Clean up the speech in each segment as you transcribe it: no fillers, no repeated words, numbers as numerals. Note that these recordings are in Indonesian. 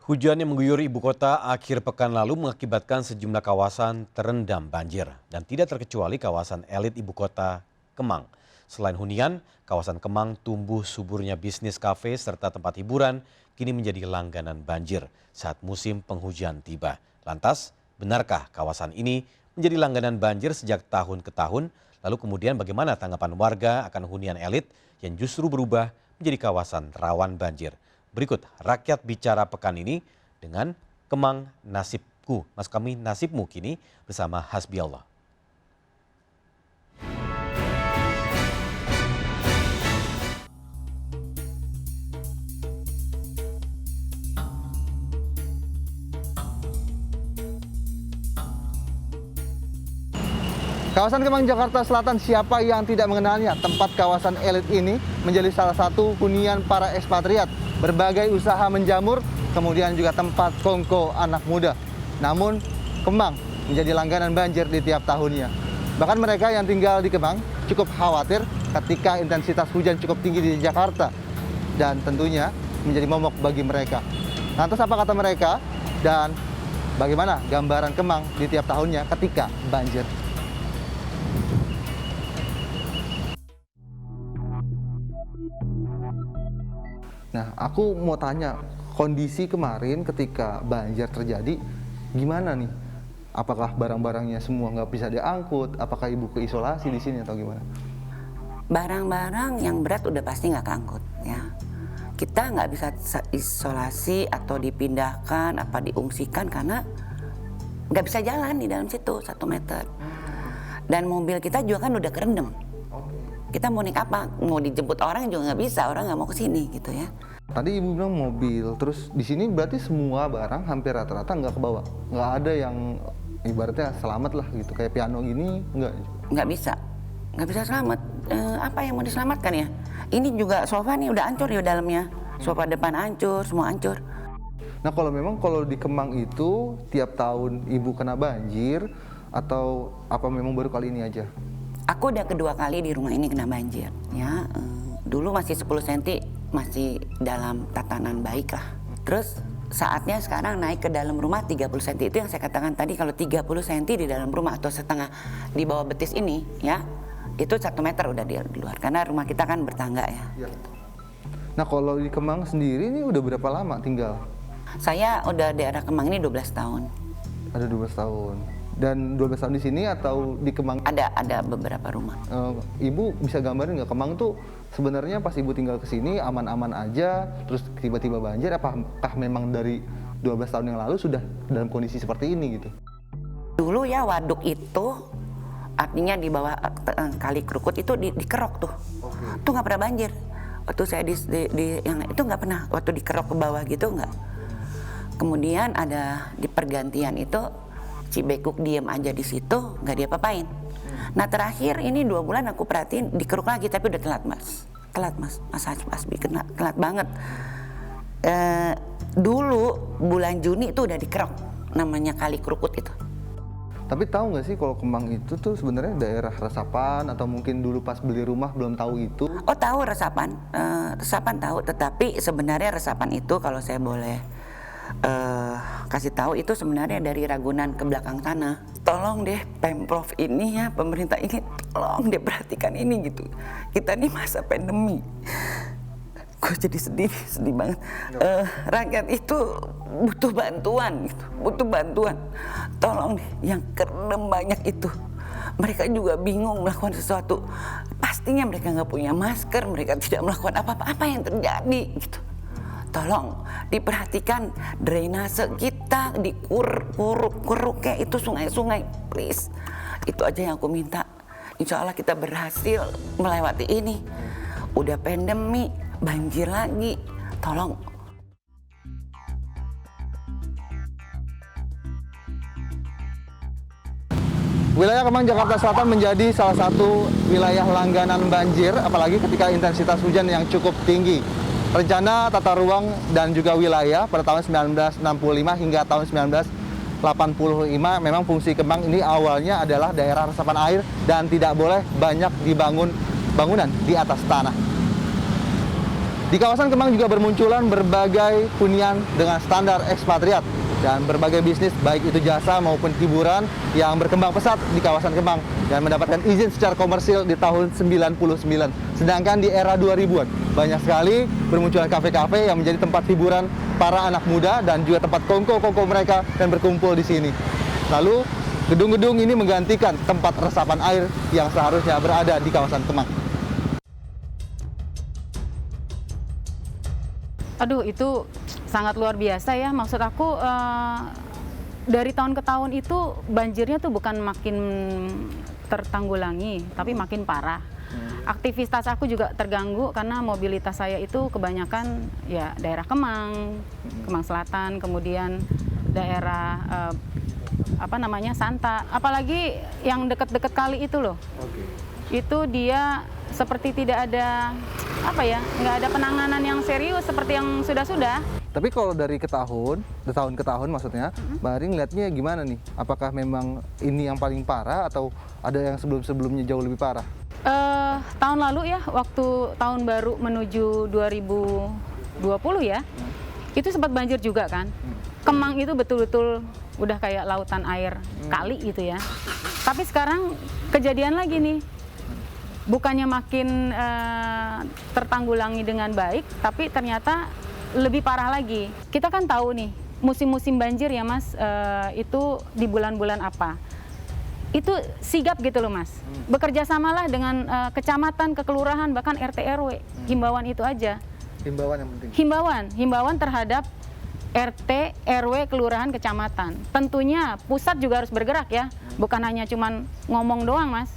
Hujan yang mengguyur ibu kota akhir pekan lalu mengakibatkan sejumlah kawasan terendam banjir dan tidak terkecuali kawasan elit ibu kota Kemang. Selain hunian, kawasan Kemang tumbuh suburnya bisnis kafe serta tempat hiburan kini menjadi langganan banjir saat musim penghujan tiba. Lantas, benarkah kawasan ini menjadi langganan banjir sejak tahun ke tahun? Lalu kemudian bagaimana tanggapan warga akan hunian elit yang justru berubah menjadi kawasan rawan banjir? Berikut rakyat bicara pekan ini dengan Kemang Nasibku, Mas kami Nasibmu kini bersama Hasbi Allah. Kawasan Kemang Jakarta Selatan, siapa yang tidak mengenalnya? Tempat kawasan elit ini menjadi salah satu hunian para ekspatriat. Berbagai usaha menjamur, kemudian juga tempat kongko anak muda. Namun, Kemang menjadi langganan banjir di tiap tahunnya. Bahkan mereka yang tinggal di Kemang cukup khawatir ketika intensitas hujan cukup tinggi di Jakarta. Dan tentunya menjadi momok bagi mereka. Lantas apa kata mereka? Dan bagaimana gambaran Kemang di tiap tahunnya ketika banjir? Nah, aku mau tanya, kondisi kemarin ketika banjir terjadi, gimana nih? Apakah barang-barangnya semua nggak bisa diangkut? Apakah ibu ke isolasi di sini atau gimana? Barang-barang yang berat udah pasti nggak keangkut, ya. Kita nggak bisa isolasi atau dipindahkan, apa diungsikan karena nggak bisa jalan di dalam situ 1 meter. Dan mobil kita juga kan udah kerendam. Kita mau naik apa? Mau dijemput orang juga nggak bisa, orang nggak mau kesini gitu ya. Tadi ibu bilang mobil, terus di sini berarti semua barang hampir rata-rata nggak ke bawah, nggak ada yang ibaratnya selamat lah gitu, kayak piano gini nggak bisa selamat. Apa yang mau diselamatkan ya? Ini juga sofa nih udah hancur ya dalamnya, sofa depan hancur, semua hancur. Nah kalau di Kemang itu tiap tahun ibu kena banjir atau apa memang baru kali ini aja? Aku udah kedua kali di rumah ini kena banjir, ya. Dulu masih 10 cm, masih dalam tatanan baik lah. Terus saatnya sekarang naik ke dalam rumah 30 cm. Itu yang saya katakan tadi, kalau 30 cm di dalam rumah atau setengah di bawah betis ini, ya, itu 1 meter udah di luar. Karena rumah kita kan bertangga ya. Nah kalau di Kemang sendiri ini udah berapa lama tinggal? Saya udah di daerah Kemang ini 12 tahun. Ada 12 tahun. Dan 12 tahun di sini atau di Kemang? Ada beberapa rumah. Ibu bisa gambarin nggak Kemang tuh sebenarnya pas ibu tinggal ke sini aman-aman aja, terus tiba-tiba banjir, apakah memang dari 12 tahun yang lalu sudah dalam kondisi seperti ini gitu? Dulu ya waduk itu artinya di bawah kali Krukut itu dikerok tuh. Tuh nggak pernah banjir. Waktu saya yang itu nggak pernah, waktu dikerok ke bawah gitu nggak. Kemudian ada di pergantian itu Cibekuk diem aja di situ, nggak diapa-apain. Nah terakhir ini 2 bulan aku perhatiin dikeruk lagi, tapi udah telat mas Hasbi, telat banget. Dulu bulan Juni itu udah dikerok, namanya Kali Krukut itu. Tapi tahu nggak sih kalau Kemang itu tuh sebenarnya daerah resapan atau mungkin dulu pas beli rumah belum tahu itu? Oh tahu resapan tahu, tetapi sebenarnya resapan itu kalau saya boleh kasih tahu itu sebenarnya dari Ragunan ke belakang sana. Tolong deh Pemprov ini ya, pemerintah ini tolong deh perhatikan ini gitu. Kita ini masa pandemi. Gue jadi sedih banget. Rakyat itu butuh bantuan gitu, butuh bantuan. Tolong deh, yang kerendam banyak itu. Mereka juga bingung melakukan sesuatu. Pastinya mereka nggak punya masker, mereka tidak melakukan apa-apa yang terjadi gitu. Tolong diperhatikan drainase kita, dikuruk-kuruknya itu sungai-sungai, please. Itu aja yang aku minta. Insya Allah kita berhasil melewati ini. Udah pandemi, banjir lagi, tolong. Wilayah Kemang Jakarta Selatan menjadi salah satu wilayah langganan banjir, apalagi ketika intensitas hujan yang cukup tinggi. Rencana tata ruang dan juga wilayah pada tahun 1965 hingga tahun 1985 memang fungsi Kemang ini awalnya adalah daerah resapan air dan tidak boleh banyak dibangun bangunan di atas tanah. Di kawasan Kemang juga bermunculan berbagai hunian dengan standar ekspatriat dan berbagai bisnis baik itu jasa maupun hiburan yang berkembang pesat di kawasan Kemang dan mendapatkan izin secara komersil di tahun 99. Sedangkan di era 2000-an banyak sekali bermunculan kafe-kafe yang menjadi tempat hiburan para anak muda dan juga tempat kongko-kongko mereka dan berkumpul di sini. Lalu gedung-gedung ini menggantikan tempat resapan air yang seharusnya berada di kawasan Kemang. Aduh, itu sangat luar biasa ya. Maksud aku dari tahun ke tahun itu banjirnya tuh bukan makin tertanggulangi, tapi makin parah. Aktivitas aku juga terganggu karena mobilitas saya itu kebanyakan ya daerah Kemang, Kemang Selatan, kemudian daerah Santa. Apalagi yang deket-deket kali itu loh. Itu dia seperti tidak ada nggak ada penanganan yang serius seperti yang sudah-sudah. Tapi kalau dari tahun ke tahun maksudnya, Mbak Ari ngeliatnya gimana nih? Apakah memang ini yang paling parah atau ada yang sebelum-sebelumnya jauh lebih parah? Tahun lalu ya, waktu tahun baru menuju 2020 ya, itu sempat banjir juga kan. Kemang itu betul-betul udah kayak lautan air kali gitu ya. Tapi sekarang kejadian lagi nih. Bukannya makin tertanggulangi dengan baik, tapi ternyata lebih parah lagi. Kita kan tahu nih, musim-musim banjir ya Mas, itu di bulan-bulan apa. Itu sigap gitu loh Mas. Bekerja samalah dengan kecamatan, kekelurahan, bahkan RT RW. Himbauan itu aja. Himbauan yang penting. Himbauan terhadap RT, RW, kelurahan, kecamatan. Tentunya pusat juga harus bergerak ya, bukan hanya cuman ngomong doang Mas.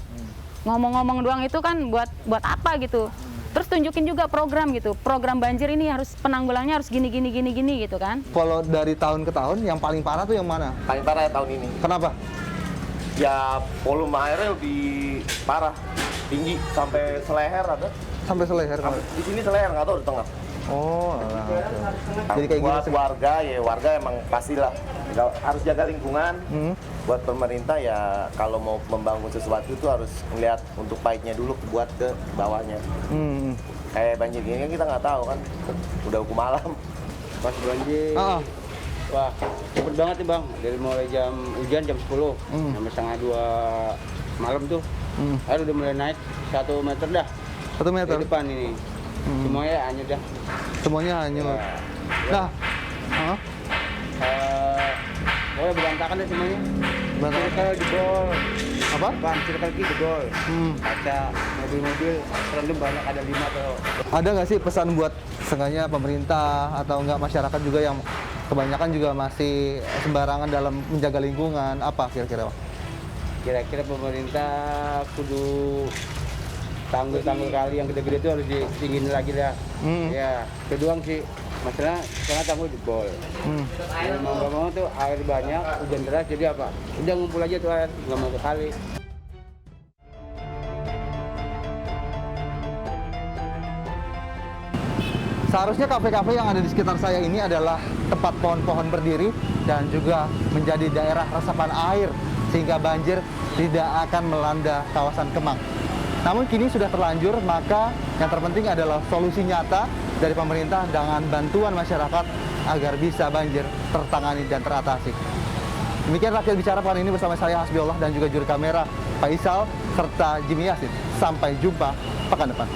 Ngomong-ngomong doang itu kan buat apa gitu. Terus tunjukin juga program gitu. Program banjir ini harus penanggulangannya harus gini gitu kan. Kalau dari tahun ke tahun yang paling parah tuh yang mana? Paling parah ya tahun ini. Kenapa? Ya volume airnya lebih parah, tinggi sampai seleher ada. Sampai seleher. Di sini seleher nggak tahu di tengah. Oh, alah, oke. Jadi kayak buat gitu. warga emang pastilah harus jaga lingkungan. Buat pemerintah ya kalau mau membangun sesuatu itu harus melihat untuk baiknya dulu buat ke bawahnya. Kayak banjir gini kan kita nggak tahu kan, udah hukum malam. Pas banjir, wah cepet banget nih Bang, dari mulai jam hujan jam 10 sampai setengah 2 malam tuh, air udah mulai naik 1 meter dah. 1 meter? Di depan ini, semuanya hanyut dah. Semuanya hanyut. Nah, pokoknya berantakan deh semuanya. Berantakan. Circle jebol. Apa? Ban, circle ki jebol. Kaca mobil-mobil terendam banyak, ada 5 atau. Ada nggak sih pesan buat seenggaknya pemerintah atau enggak masyarakat juga yang kebanyakan juga masih sembarangan dalam menjaga lingkungan? Apa kira-kira? Kira-kira pemerintah kudu tanggul-tanggul kali yang gede-gede itu harus ditinggiin lagi dah. Ya, itu doang sih. Masalah karena tanggul jebol. Ya, mau nggak mau tuh air banyak, hujan deras jadi apa? Udah ngumpul aja tuh air, nggak mau ke kali. Seharusnya kafe-kafe yang ada di sekitar saya ini adalah tempat pohon-pohon berdiri dan juga menjadi daerah resapan air sehingga banjir tidak akan melanda kawasan Kemang. Namun kini sudah terlanjur, maka yang terpenting adalah solusi nyata dari pemerintah dengan bantuan masyarakat agar bisa banjir tertangani dan teratasi. Demikian Rakyat Bicara pekan ini bersama saya Hasbiollah dan juga juru kamera Faisal serta Jimmy Yasin. Sampai jumpa pekan depan.